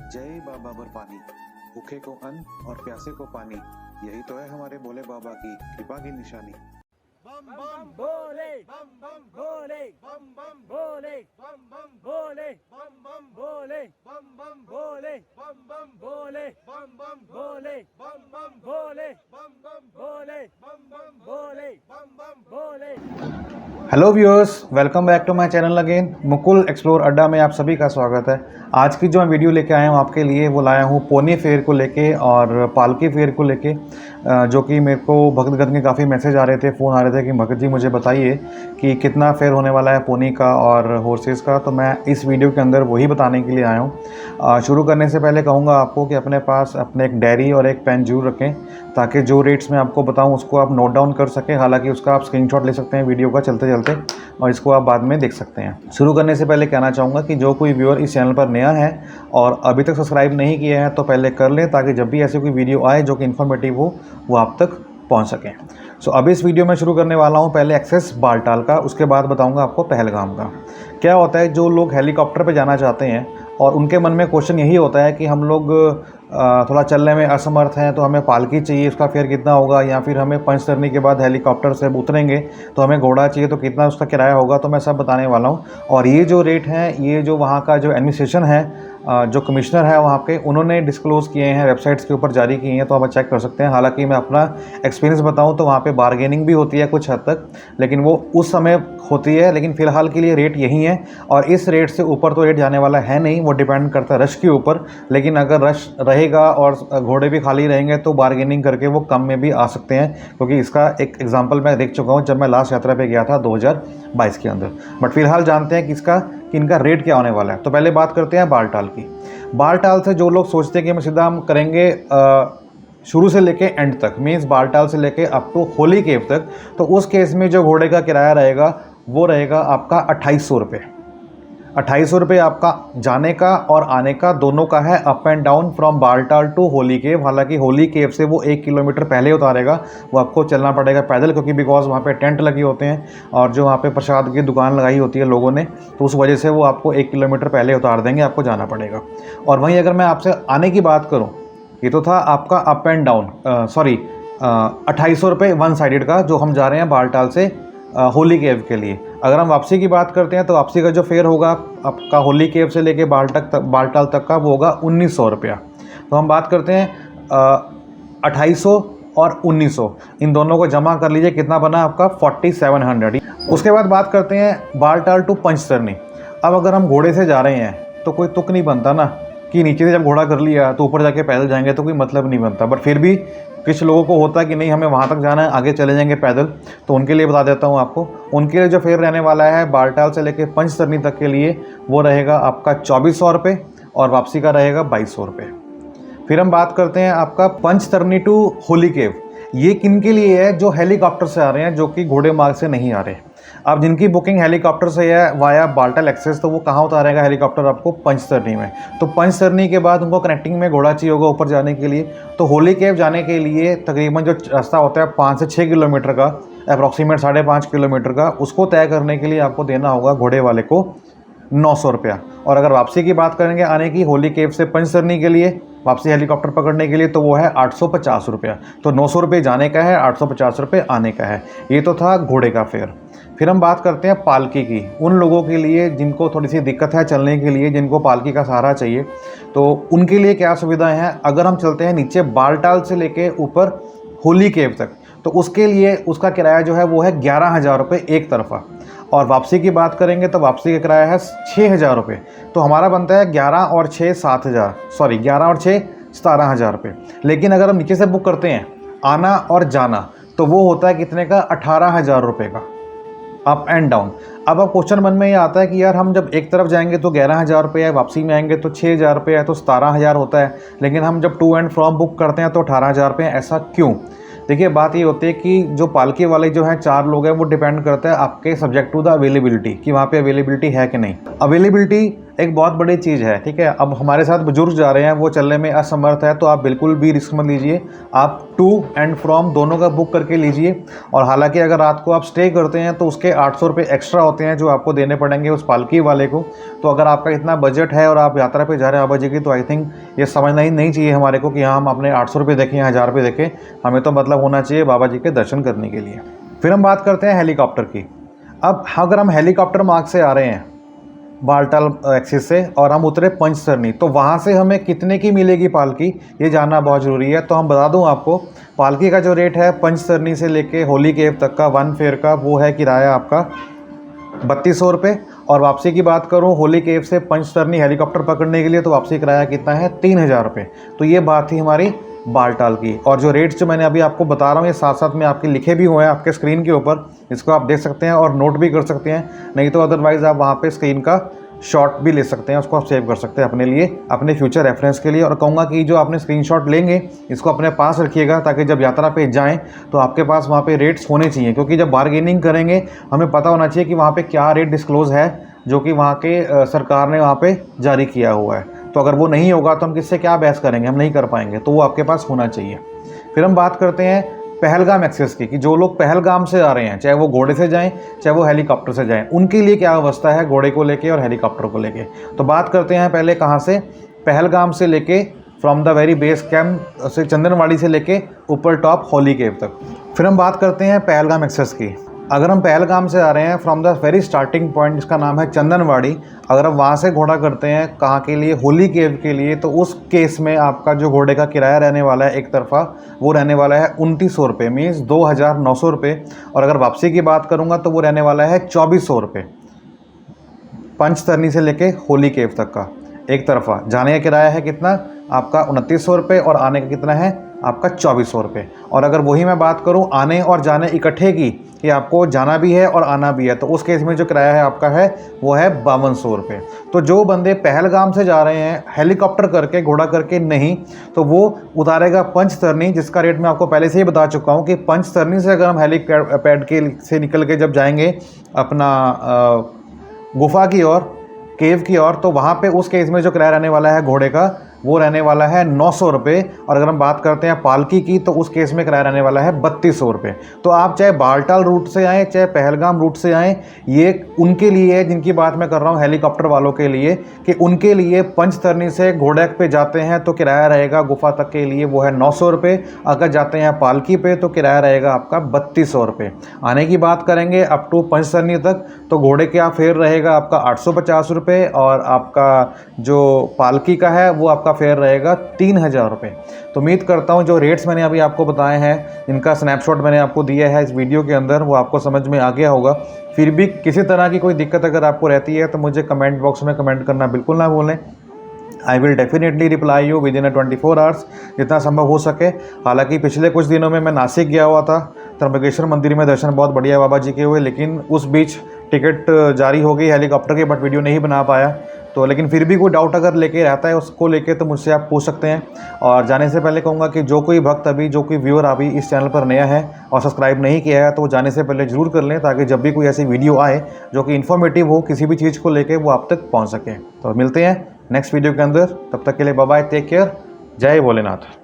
जय बाबा बर्फानी, भूखे को अन्न और प्यासे को पानी, यही तो है हमारे भोले बाबा की कृपा की निशानी। बम बम भोले, बम बम भोले, बम बम भोले, बम बम भोले, बम बम भोले, बम बम भोले, बम बम भोले, बम बम भोले, बम बम भोले, बम बम भोले, बम बम भोले, बम बम Bhole. Hello viewers, welcome back to my channel again. Mukul explore Adda में आप सभी का स्वागत है। आज की जो मैं वीडियो लेके आया हूँ आपके लिए, वो लाया हूँ पोनी फेयर को लेके और पालकी फेयर को लेके, जो कि मेरे को भक्तगण के काफ़ी मैसेज आ रहे थे, फ़ोन आ रहे थे कि भगत जी मुझे बताइए कि कितना फेयर होने वाला है पोनी का और हॉर्सेस का। तो मैं इस वीडियो के अंदर वही बताने के लिए आया हूँ। शुरू करने से पहले कहूँगा आपको कि अपने पास अपने एक डायरी और एक पेन जरूर रखें, ताकि जो रेट्स मैं आपको बताऊं उसको आप नोट डाउन कर सकें। हालांकि उसका आप स्क्रीनशॉट ले सकते हैं वीडियो का चलते चलते, और इसको आप बाद में देख सकते हैं। शुरू करने से पहले कहना चाहूँगा कि जो कोई व्यूअर इस चैनल पर नया है और अभी तक सब्सक्राइब नहीं किया है तो पहले कर लें, ताकि जब भी ऐसी कोई वीडियो आए जो कि इन्फॉर्मेटिव हो वो आप तक पहुँच सकें। सो अभी इस वीडियो में शुरू करने वाला हूँ पहले एक्सेस बालटाल का, उसके बाद बताऊँगा आपको पहलगाम का। क्या होता है, जो लोग हेलीकॉप्टर पर जाना चाहते हैं और उनके मन में क्वेश्चन यही होता है कि हम लोग थोड़ा चलने में असमर्थ हैं, तो हमें पालकी चाहिए, उसका फेयर कितना होगा, या फिर हमें पंचतरणी के बाद हेलीकॉप्टर से उतरेंगे तो हमें घोड़ा चाहिए तो कितना उसका किराया होगा। तो मैं सब बताने वाला हूँ। और ये जो रेट हैं, ये जो वहाँ का जो एडमिनिस्ट्रेशन है, जो कमिश्नर है वहाँ पे, उन्होंने डिस्क्लोज़ किए हैं, वेबसाइट्स के ऊपर जारी किए हैं, तो आप चेक कर सकते हैं। हालांकि मैं अपना एक्सपीरियंस बताऊँ तो वहाँ पे बार्गेनिंग भी होती है कुछ हद तक, लेकिन वो उस समय होती है। लेकिन फ़िलहाल के लिए रेट यही है, और इस रेट से ऊपर तो रेट जाने वाला है नहीं, वो डिपेंड करता है रश के ऊपर। लेकिन अगर रश रहेगा और घोड़े भी खाली रहेंगे तो बार्गेनिंग करके वो कम में भी आ सकते हैं, क्योंकि इसका एक एग्जांपल मैं देख चुका हूँ जब मैं लास्ट यात्रा पे गया था 2022 के अंदर। बट फिलहाल जानते हैं कि इनका रेट क्या होने वाला है। तो पहले बात करते हैं बालटाल की। बालटाल से जो लोग सोचते हैं कि हम सीधा करेंगे शुरू से लेके एंड तक, मीन्स बालटाल से लेके अप टू होली केव तक, तो उस केस में जो घोड़े का किराया रहेगा वो रहेगा आपका 2800 रुपये। 2800 रुपये आपका जाने का और आने का दोनों का है, up and down from Baltal to holy cave. हालांकि होली केव से वो 1 किलोमीटर पहले उतारेगा, वो आपको चलना पड़ेगा पैदल, क्योंकि बिकॉज वहाँ पे टेंट लगे होते हैं और जो वहाँ पे प्रसाद की दुकान लगाई होती है लोगों ने, तो उस वजह से वो आपको 1 किलोमीटर पहले उतार देंगे, आपको जाना पड़ेगा। और वहीं अगर मैं आपसे आने की बात करूँ, ये तो था आपका अप एंड डाउन, 2800 रुपये वन साइडेड का, जो हम जा रहे हैं बालटाल से होली केव के लिए। अगर हम वापसी की बात करते हैं तो वापसी का जो फेयर होगा आपका होली केव से लेके बालटाल तक का, वो होगा 1900 रुपया। तो हम बात करते हैं 2800 और 1900, इन दोनों को जमा कर लीजिए, कितना बना आपका 4700। उसके बाद बात करते हैं बालटाल टू पंचतरणी। अब अगर हम घोड़े से जा रहे हैं तो कोई तुक नहीं बनता ना, कि नीचे से जब घोड़ा कर लिया तो ऊपर जाके पैदल जाएंगे, तो कोई मतलब नहीं बनता। बट फिर भी कुछ लोगों को होता है कि नहीं, हमें वहाँ तक जाना है, आगे चले जाएंगे पैदल, तो उनके लिए बता देता हूँ आपको। उनके लिए जो फेयर रहने वाला है बालटाल से लेकर पंचतरणी तक के लिए, वो रहेगा आपका 2400 रुपये, और वापसी का रहेगा 2200 रुपये। फिर हम बात करते हैं आपका पंचतरणी टू होली केव। ये किन के लिए है? जो हेलीकॉप्टर से आ रहे हैं, जो कि घोड़े मार्ग से नहीं आ रहे। अब जिनकी बुकिंग हेलीकॉप्टर से है वाया बालटाल एक्सेस, तो वो कहाँ उतारेगा हेलीकॉप्टर आपको? पंचतरणी में। तो पंचतरणी के बाद उनको कनेक्टिंग में घोड़ा चाहिए होगा ऊपर जाने के लिए। तो होली केव जाने के लिए तकरीबन जो रास्ता होता है 5 से 6 किलोमीटर का, अप्रॉक्सीमेट 5.5 किलोमीटर का, उसको तय करने के लिए आपको देना होगा घोड़े वाले को 900 रुपया। और अगर वापसी की बात करेंगे आने की, होली केव से पंचतरणी के लिए वापसी हेलीकॉप्टर पकड़ने के लिए, तो वो है 850 रुपया। तो 900 रुपये जाने का है, 850 रुपये आने का है। ये तो था घोड़े का फेयर। फिर हम बात करते हैं पालकी की। उन लोगों के लिए जिनको थोड़ी सी दिक्कत है चलने के लिए, जिनको पालकी का सहारा चाहिए, तो उनके लिए क्या सुविधाएं हैं? अगर हम चलते हैं नीचे बालटाल से लेके ऊपर होली केव तक, तो उसके लिए उसका किराया जो है वो है 11,000 रुपये एक तरफा। और वापसी की बात करेंगे तो वापसी का किराया है 6,000 रुपये। तो हमारा बनता है 11 और 6 7,000, 11 और 6 17,000 रुपये। लेकिन अगर हम नीचे से बुक करते हैं आना और जाना, तो वो होता है कितने का? 18,000 रुपये का, अप एंड डाउन। अब क्वेश्चन मन में ये आता है कि यार हम जब एक तरफ जाएंगे तो 11,000 रुपये है, वापसी में आएंगे तो 6,000 रुपये है, तो 17,000 होता है। लेकिन हम जब टू एंड फ्रॉम बुक करते हैं तो 18,000 रुपये, ऐसा क्यों? देखिए, बात ये होती है कि जो पालकी वाले जो हैं 4 लोग हैं, वो डिपेंड करता है आपके सब्जेक्ट टू द अवेलेबिलिटी, कि वहाँ पे अवेलेबिलिटी है कि नहीं। अवेलेबिलिटी एक बहुत बड़ी चीज़ है, ठीक है। अब हमारे साथ बुजुर्ग जा रहे हैं, वो चलने में असमर्थ है, तो आप बिल्कुल भी रिस्क मत लीजिए। आप टू एंड फ्रॉम दोनों का बुक करके लीजिए। और हालांकि अगर रात को आप स्टे करते हैं तो उसके 800 रुपये एक्स्ट्रा होते हैं जो आपको देने पड़ेंगे उस पालकी वाले को। तो अगर आपका इतना बजट है और आप यात्रा पे जा रहे हैं बाबा जी की, तो आई थिंक ये समझना ही नहीं चाहिए हमारे को कि हाँ हम अपने 800 रुपये देखें या 1000 रुपये देखें। हमें तो मतलब होना चाहिए बाबा जी के दर्शन करने के लिए। फिर हम बात करते हैं हेलीकॉप्टर की। अब अगर हम हेलीकॉप्टर मार्ग से आ रहे हैं बालटाल एक्सिस से और हम उतरे पंचतरनी, तो वहाँ से हमें कितने की मिलेगी पालकी, ये जानना बहुत ज़रूरी है। तो हम बता दूं आपको, पालकी का जो रेट है पंचतरनी से लेके होली केव तक का वन फेयर का, वो है किराया आपका 3200 रुपये। और वापसी की बात करूं, होली केव से पंचतरनी हेलीकॉप्टर पकड़ने के लिए तो वापसी किराया कितना है, 3000 रुपये। तो ये बात थी हमारी बालटाल की। और जो रेट्स जो मैंने अभी आपको बता रहा हूँ ये साथ साथ में आपके लिखे भी हुए हैं आपके स्क्रीन के ऊपर, इसको आप देख सकते हैं और नोट भी कर सकते हैं। नहीं तो अदरवाइज़ आप वहाँ पे स्क्रीन का शॉट भी ले सकते हैं, उसको आप सेव कर सकते हैं अपने लिए, अपने फ्यूचर रेफरेंस के लिए। और कहूँगा कि जो आपने स्क्रीनशॉट लेंगे इसको अपने पास रखिएगा, ताकि जब यात्रा पे जाएं तो आपके पास वहाँ पे रेट्स होने चाहिए। क्योंकि जब बार्गेनिंग करेंगे हमें पता होना चाहिए कि वहाँ पे क्या रेट डिस्क्लोज़ है जो कि वहाँ के सरकार ने वहाँ पे जारी किया हुआ है। तो अगर वो नहीं होगा तो हम किससे क्या बहस करेंगे, हम नहीं कर पाएंगे। तो वो आपके पास होना चाहिए। फिर हम बात करते हैं पहलगाम एक्सेस की, कि जो लोग पहलगाम से आ रहे हैं, चाहे वो घोड़े से जाएं चाहे वो हेलीकॉप्टर से जाएं, उनके लिए क्या अवस्था है घोड़े को लेके और हेलीकॉप्टर को लेके। तो बात करते हैं पहले कहाँ से, पहलगाम से लेके from the very base camp से चंदनवाड़ी से लेके ऊपर टॉप होली केव तक। फिर हम बात करते हैं पहलगाम एक्सेस की। अगर हम पहलगाम से आ रहे हैं from the very starting point जिसका नाम है चंदनवाड़ी, अगर हम वहाँ से घोड़ा करते हैं कहाँ के लिए, होली केव के लिए, तो उस केस में आपका जो घोड़े का किराया रहने वाला है एक तरफा, वो रहने वाला है 2900 रुपये, मीन्स 2900 रुपये। और अगर वापसी की बात करूँगा तो वो रहने वाला है 2400 रुपये, पंचतरनी से लेके होली केव तक का एक तरफा। जाने का किराया है कितना आपका 2900 रुपये और आने का कितना है आपका 2400 रुपये। और अगर वही मैं बात करूं आने और जाने इकट्ठे की, कि आपको जाना भी है और आना भी है, तो उस केस में जो किराया है आपका है वो है 5200 रुपये। तो जो बंदे पहलगाम से जा रहे हैं हेलीकॉप्टर करके, घोड़ा करके नहीं, तो वो उतारेगा पंचतरनी, जिसका रेट मैं आपको पहले से ही बता चुका हूँ कि पंचतरनी से अगर हम हेलीपैड के से निकल के जब जाएंगे अपना गुफा की ओर, केव की ओर, तो वहाँ पे उस केस में जो किराया रहने वाला है घोड़े का वो रहने वाला है 900 रुपये। और अगर हम बात करते हैं पालकी की तो उस केस में किराया रहने वाला है 3200 रुपये। तो आप चाहे बालटाल रूट से आएँ चाहे पहलगाम रूट से आएँ, ये उनके लिए है जिनकी बात मैं कर रहा हूँ हेलीकॉप्टर वालों के लिए, कि उनके लिए पंचतरनी से घोड़े पे जाते हैं तो किराया रहेगा गुफा तक के लिए वो है 900 रुपये। अगर जाते हैं पालकी पे तो किराया रहेगा आपका 3200 रुपये। आने की बात करेंगे अप टू पंचतरनी तक तो घोड़े का फेयर रहेगा आपका 850 रुपये और आपका जो पालकी का है वो आपका फेयर रहेगा 3000 रुपये। तो उम्मीद करता हूँ जो रेट्स मैंने अभी आपको बताए हैं, इनका स्नैपशॉट मैंने आपको दिया है इस वीडियो के अंदर, वो आपको समझ में आ गया होगा। फिर भी किसी तरह की कोई दिक्कत अगर आपको रहती है तो मुझे कमेंट बॉक्स में कमेंट करना बिल्कुल ना भूलें। I will definitely reply you with in 24 hours, जितना संभव हो सके। हालांकि पिछले कुछ दिनों में मैं नासिक गया हुआ था, त्र्यंबकेश्वर मंदिर में दर्शन बहुत बढ़िया बाबा जी के हुए, लेकिन उस बीच टिकट जारी हो गई हेलीकॉप्टर की, बट वीडियो नहीं बना पाया। तो लेकिन फिर भी कोई डाउट अगर लेके रहता है उसको लेके तो मुझसे आप पूछ सकते हैं। और जाने से पहले कहूँगा कि जो कोई भक्त अभी, जो कोई व्यूअर अभी इस चैनल पर नया है और सब्सक्राइब नहीं किया है तो वो जाने से पहले ज़रूर कर लें, ताकि जब भी कोई ऐसी वीडियो आए जो कि इन्फॉर्मेटिव हो किसी भी चीज़ को लेके, वो आप तक पहुँच सके। तो मिलते हैं नेक्स्ट वीडियो के अंदर, तब तक के लिए बाय बाय, टेक केयर, जय भोलेनाथ।